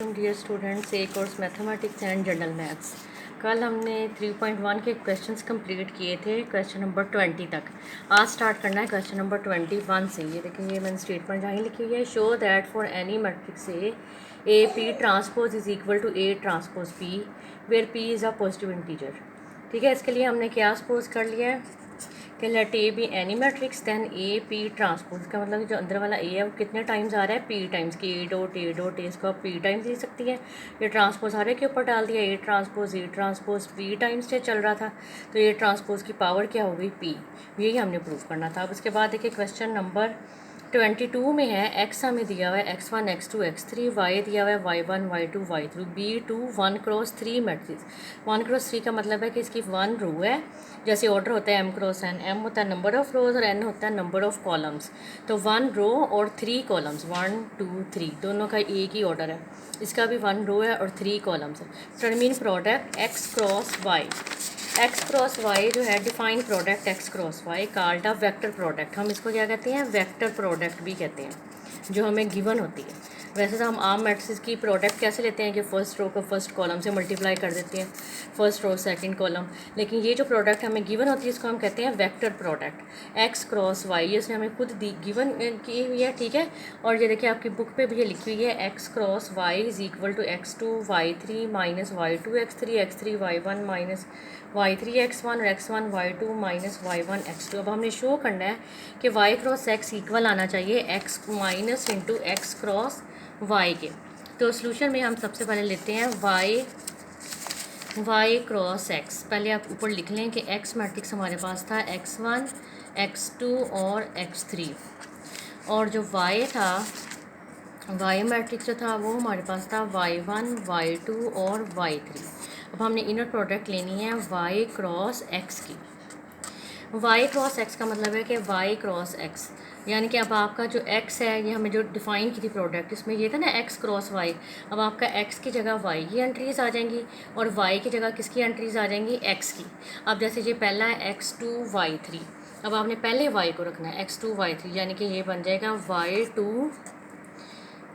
Dear students, a course mathematics and general maths. कल हमने 3.1 के क्वेश्चंस कंप्लीट किए थे क्वेश्चन नंबर 20 तक। आज स्टार्ट करना है क्वेश्चन नंबर 21 से। ये देखिए, ये मैंने स्टेटमेंट जहाँ लिखी हुई है, show that for any matrix A P transpose is equal to A transpose P where P is a positive integer. ठीक है, इसके लिए हमने क्या सपोज कर लिया है कि let A be any matrix then A P transpose का मतलब जो अंदर वाला ए है वो कितने टाइम्स आ रहा है, पी टाइम्स की। ए डॉट ए इसको आप पी टाइम्स ले सकती है। ये ट्रांसपोज आ रहा है के ऊपर डाल दिया, ए ट्रांसपोज पी टाइम्स से चल रहा था, तो ये ट्रांसपोज की पावर क्या हो गई, पी। यही हमने प्रूव करना था। अब उसके बाद देखिए क्वेश्चन नंबर 22 में है, एक्स हमें दिया हुआ है x1 x2 x3, वाई दिया हुआ है y1 y2 y3, b2 1x3 matrix. 1x3 का मतलब है कि इसकी 1 रो है, जैसे ऑर्डर होता है m×n, m होता है नंबर ऑफ रोज और n होता है नंबर ऑफ कॉलम्स। तो 1 रो और 3 कॉलम्स, 1 2 3 दोनों का एक ही ऑर्डर है। इसका भी 1 रो है और 3 कॉलम्स है। Determine product X cross Y जो है, define product X cross Y called a vector product. हम इसको क्या कहते हैं, वेक्टर प्रोडक्ट भी कहते हैं, जो हमें गिवन होती है। वैसे तो हम आम मैट्रिक्स की प्रोडक्ट कैसे लेते हैं कि फर्स्ट रो को फर्स्ट कॉलम से मल्टीप्लाई कर देते हैं, फर्स्ट रो सेकंड कॉलम। लेकिन ये जो प्रोडक्ट हमें गिवन होती है इसको हम कहते हैं vector product X cross Y. ये उसने हमें खुद गिवन की हुई है, ठीक है। और ये देखिए आपकी बुक पे भी ये लिखी हुई है, X cross Y is equal to x2 y3 minus y2 x3 y1 minus y3 x1 और x1 y2 minus y1 x2। अब हमने शो करना है कि y क्रॉस x इक्वल आना चाहिए x minus into X cross y के। तो सोल्यूशन में हम सबसे पहले लेते हैं y क्रॉस x। पहले आप ऊपर लिख लें कि x मैट्रिक्स हमारे पास था x1 x2 और x3, और जो y था, y मैट्रिक्स जो था वो हमारे पास था y1 y2 और y3। अब हमने इनर प्रोडक्ट लेनी है y क्रॉस x की। y क्रॉस x का मतलब है कि y क्रॉस x, यानी कि अब आपका जो x है, ये हमें जो डिफ़ाइन की थी प्रोडक्ट, इसमें ये था ना x क्रॉस y। अब आपका x की जगह y की एंट्रीज़ आ जाएंगी और y की जगह किसकी एंट्रीज़ आ जाएंगी, x की। अब जैसे ये पहला है x2 y3, अब आपने पहले y को रखना है x2 y3, यानी कि ये बन जाएगा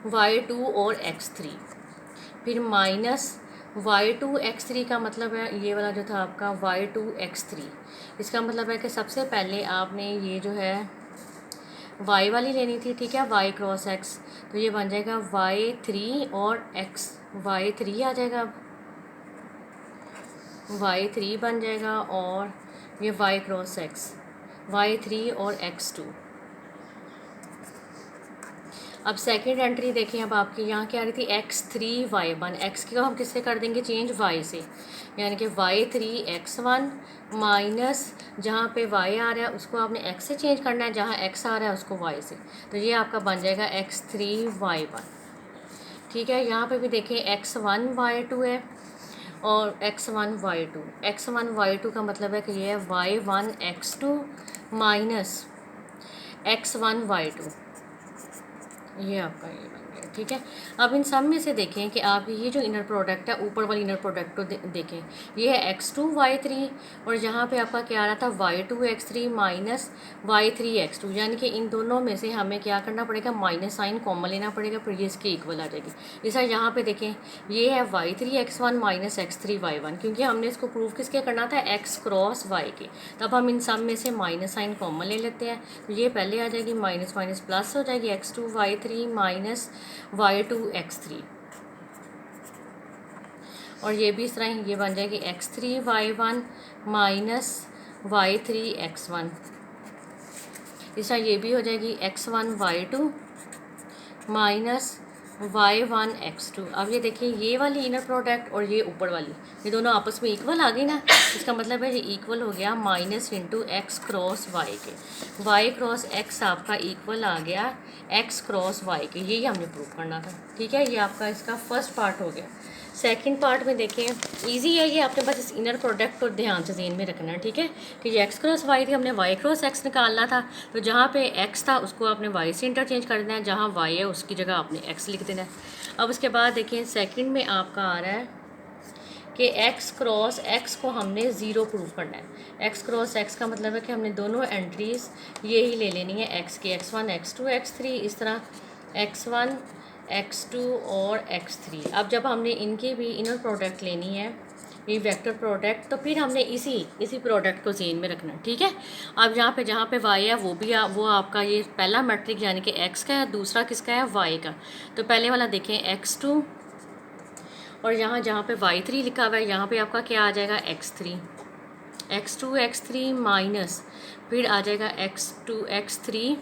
y2 और x3। फिर माइनस y2 x3 का मतलब है ये वाला जो था आपका y2 x3। इसका मतलब है कि सबसे पहले आपने ये जो है y वाली लेनी थी, ठीक है, y क्रॉस x। तो ये बन जाएगा y3 और x, y3 आ जाएगा, अब y3 बन जाएगा, और ये y क्रॉस x y3 और x2। अब सेकंड एंट्री देखें, अब आपकी यहाँ क्या आ रही थी, x3 y1, x की हम किससे कर देंगे चेंज, y से, यानी कि y3 x1 माइनस जहाँ पे y आ रहा है उसको आपने x से चेंज करना है, जहाँ x आ रहा है उसको y से। तो ये आपका बन जाएगा x3 y1, ठीक है। यहाँ पे भी देखें x1 y2 है और x1 y2 का मतलब है कि ये है y1 x2 minus x1 y2, ये आपका ये बन गया, ठीक है। अब इन सब में से देखें कि आप ये जो इनर प्रोडक्ट है, ऊपर वाली इनर प्रोडक्ट को देखें, ये है x2 y3 और यहाँ पे आपका क्या आ रहा था y2 x3 minus y3 x2, यानी कि इन दोनों में से हमें क्या करना पड़ेगा, माइनस साइन कॉमन लेना पड़ेगा, फिर ये इसके इक्वल आ जाएगी। इस यहाँ पे देखें ये है y3 x1 minus x3 y1, क्योंकि हमने इसको प्रूव किसके करना था, x क्रॉस y के। तब हम इन सब में से माइनस साइन कॉमन ले लेते हैं, तो ये पहले आ जाएगी, माइनस माइनस प्लस हो जाएगी, x2 y3 minus y2 x3, और ये भी इस तरह ये बन जाएगी x3 y1 minus y3 x1। इस तरह ये भी हो जाएगी x1 y2 minus y1 x2। अब ये देखिए ये वाली इनर प्रोडक्ट और ये ऊपर वाली, ये दोनों आपस में इक्वल आ गई ना, इसका मतलब है ये इक्वल हो गया minus into X cross Y के। y क्रॉस x आपका इक्वल आ गया x क्रॉस y के, यही हमने प्रूव करना था, ठीक है। ये आपका इसका फर्स्ट पार्ट हो गया। सेकंड पार्ट में देखें, इजी है ये, आपने बस इस इनर प्रोडक्ट को ध्यान से ज़हन में रखना है, ठीक है, कि ये x क्रॉस y थी, हमने y क्रॉस x निकालना था, तो जहाँ पे x था उसको आपने y से इंटरचेंज कर देना है, जहाँ y है उसकी जगह आपने x लिख देना है। अब उसके बाद देखें सेकंड में आपका आ रहा है कि x क्रॉस x को हमने ज़ीरो प्रूव करना है। x क्रॉस x का मतलब है कि हमने दोनों एंट्रीज़ ये ही ले लेनी है x की, x1 x2 x3, इस तरह x1 x2 और x3। अब जब हमने इनके भी इनर प्रोडक्ट लेनी है, ये वेक्टर प्रोडक्ट, तो फिर हमने इसी प्रोडक्ट को ज़हन में रखना, ठीक है। अब यहाँ पे जहाँ पे y है वो भी वो आपका ये पहला मैट्रिक यानी कि x का है, दूसरा किसका है, y का। तो पहले वाला देखें x2, और यहाँ जहाँ पे y3 लिखा हुआ है यहाँ पे आपका क्या आ जाएगा, x2 x3 माइनस, फिर आ जाएगा x2 x3,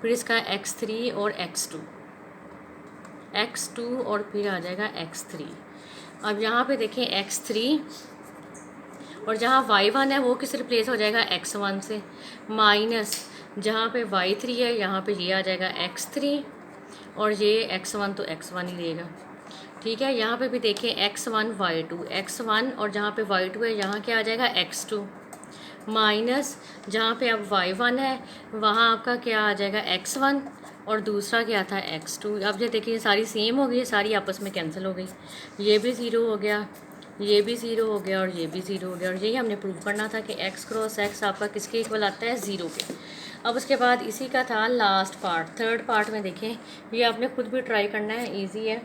फिर इसका x3 और x2 और फिर आ जाएगा x3। अब यहाँ पे देखें x3, और जहाँ y1 है वो किस रिप्लेस हो जाएगा, x1 से, माइनस जहाँ पे y3 है यहाँ पे ये आ जाएगा x3, और ये x1 तो x1 ही लेगा, ठीक है। यहाँ पे भी देखें x1 y2, x1 और जहाँ पे y2 है यहाँ क्या आ जाएगा, x2, माइनस जहाँ पे अब y1 है वहाँ आपका क्या आ जाएगा, x1, और दूसरा क्या था, x2। अब ये देखिए सारी सेम हो गई, सारी आपस में कैंसिल हो गई, ये भी ज़ीरो हो गया, ये भी ज़ीरो हो गया, और ये भी ज़ीरो हो गया। और यही हमने प्रूव करना था कि x क्रॉस x आपका किसके इक्वल आता है, ज़ीरो के। अब उसके बाद इसी का था लास्ट पार्ट, थर्ड पार्ट में देखें, ये आपने खुद भी ट्राई करना है, ईजी है।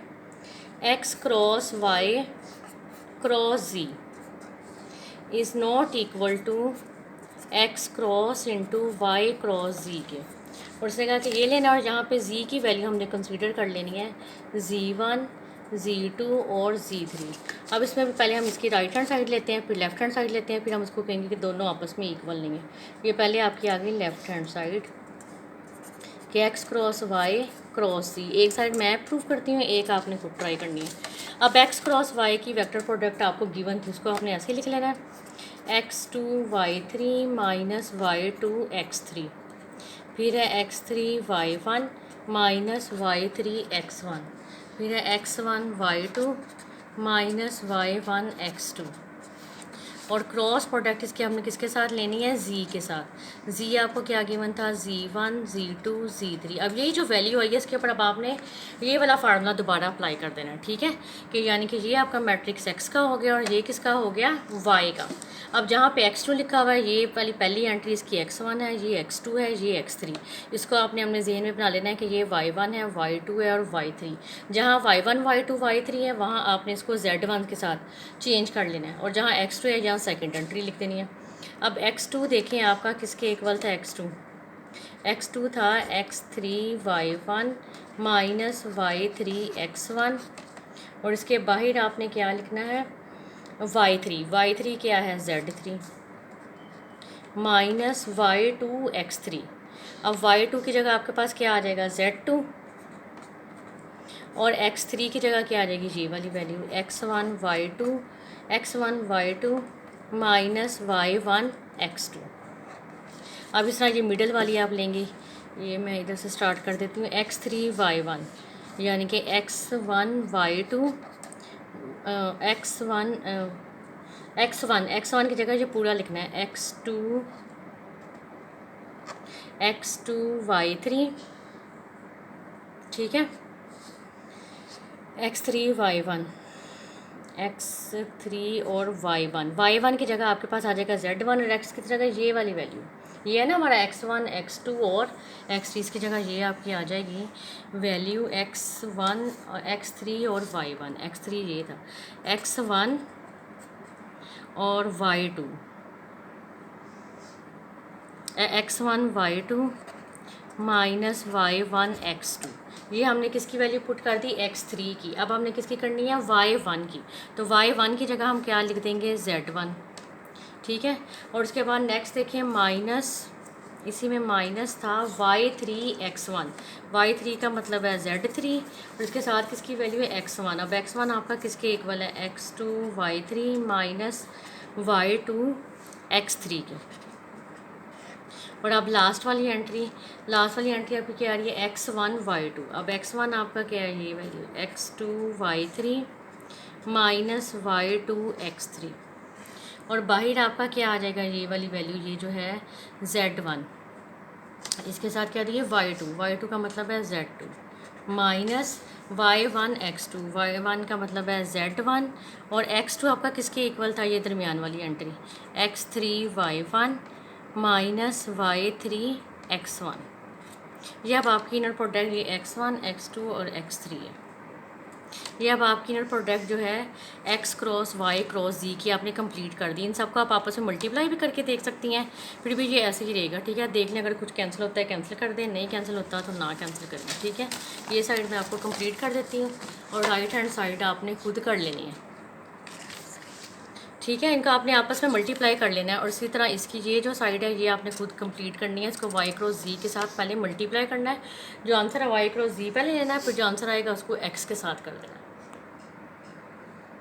x cross y cross z is not equal to x cross into Y cross z के। और उसने कहा कि ये लेना, और यहाँ पे z की वैल्यू हमने कंसीडर कर लेनी है z1 z2 और z3। अब इसमें भी पहले हम इसकी राइट हैंड साइड लेते हैं, फिर लेफ़्ट हैंड साइड लेते हैं, फिर हम उसको कहेंगे कि दोनों आपस में इक्वल नहीं है। ये पहले आपकी आ गई लेफ़्ट हैंड साइड कि x cross Y cross z, एक साइड मैं प्रूव करती हूँ, एक आपने खुद ट्राई करनी है। अब x क्रॉस y की वेक्टर प्रोडक्ट आपको गिवन थी, उसको आपने ऐसे लिख लेना है x2 y3 minus y2 x3, फिर है x3 y1 minus y3 x1, फिर है x1 y2 minus y1 x2, और क्रॉस प्रोडक्ट इसके हमने किसके साथ लेनी है, z के साथ। z आपको क्या गिवन था, z1 z2 z3। अब यही जो वैल्यू आई है इसके ऊपर अब आपने ये वाला फार्मूला दोबारा अप्लाई कर देना है, ठीक है, कि यानी कि ये आपका मैट्रिक्स x का हो गया और ये किसका हो गया, y का। अब जहाँ पे x2 लिखा हुआ है ये पहली एंट्री इसकी x1 है, ये x2 है, ये x3। इसको आपने अपने जहन में बना लेना है कि ये y1 है, y2 है और y3। जहाँ y1 y2 y3 है वहाँ आपने इसको z1 के साथ चेंज कर लेना है, और जहाँ x2 है यहाँ सेकेंड एंट्री लिख देनी है। अब x2 देखें आपका किसके इक्वल था, x2 था x3 y1 minus y3 x1, और इसके बाहर आपने क्या लिखना है, y3 क्या है, z3 माइनस y2 x3। अब y2 की जगह आपके पास क्या आ जाएगा, z2, और x3 की जगह क्या आ जाएगी, ये वाली value x1 y2 minus y1 x2। अब इस तरह ये मिडल वाली आप लेंगे, ये मैं इधर से स्टार्ट कर देती हूँ, x3 y1 यानी कि x1 y2 x1 की जगह ये पूरा लिखना है x2 y3, ठीक है, x3 y1 x3 और y1 की जगह आपके पास आ जाएगा z1, और x की जगह ये वाली वैल्यू, ये है ना हमारा x1 x2 और x3, इसकी जगह ये आपकी आ जाएगी वैल्यू x1 x3 और y1। x3 ये था, x1 और y2 x1 y2 minus y1 x2। ये हमने किसकी वैल्यू पुट कर दी, x3 की। अब हमने किसकी करनी है, y1 की। तो y1 की जगह हम क्या लिख देंगे, z1, ठीक है। और उसके बाद नेक्स्ट देखिए माइनस, इसी में माइनस था y3 x1, y3 का मतलब है z3, और इसके साथ किसकी वैल्यू है, x1। अब x1 आपका किसके इक्वल है, x2 y3 minus y2 x3 के। और अब लास्ट वाली एंट्री आपकी क्या आ रही है, x1 y2। अब x1 आपका क्या है, ये value x2 y3 minus y2 x3, और बाहर आपका क्या आ जाएगा, ये वाली वैल्यू, ये जो है z1, इसके साथ क्या दी है, y2 का मतलब है z2 minus y1 x2, y1 का मतलब है z1, और x2 आपका किसके इक्वल था, ये दरमियान वाली entry x3 y1 minus y3 x1। ये अब आपकी इनर प्रोडक्ट ये x1 x2 और x3 है। ये अब आपकी इनर प्रोडक्ट जो है x cross y cross z की आपने कंप्लीट कर दी। इन सबको आप आपस में मल्टीप्लाई भी करके देख सकती हैं, फिर भी ये ऐसे ही रहेगा। ठीक है, देख लें, अगर कुछ कैंसिल होता है कैंसिल कर दें, नहीं कैंसिल होता तो ना कैंसिल करें। ठीक है, ये साइड मैं आपको कंप्लीट कर देती हूँ और राइट हैंड साइड आपने खुद कर लेनी है। ठीक है, इनका आपने आपस में मल्टीप्लाई कर लेना है और इसी तरह इसकी ये जो साइड है ये आपने खुद कंप्लीट करनी है। इसको y क्रॉस z के साथ पहले मल्टीप्लाई करना है। जो आंसर है y क्रॉस z पहले लेना है, फिर जो आंसर आएगा उसको x के साथ कर देना है।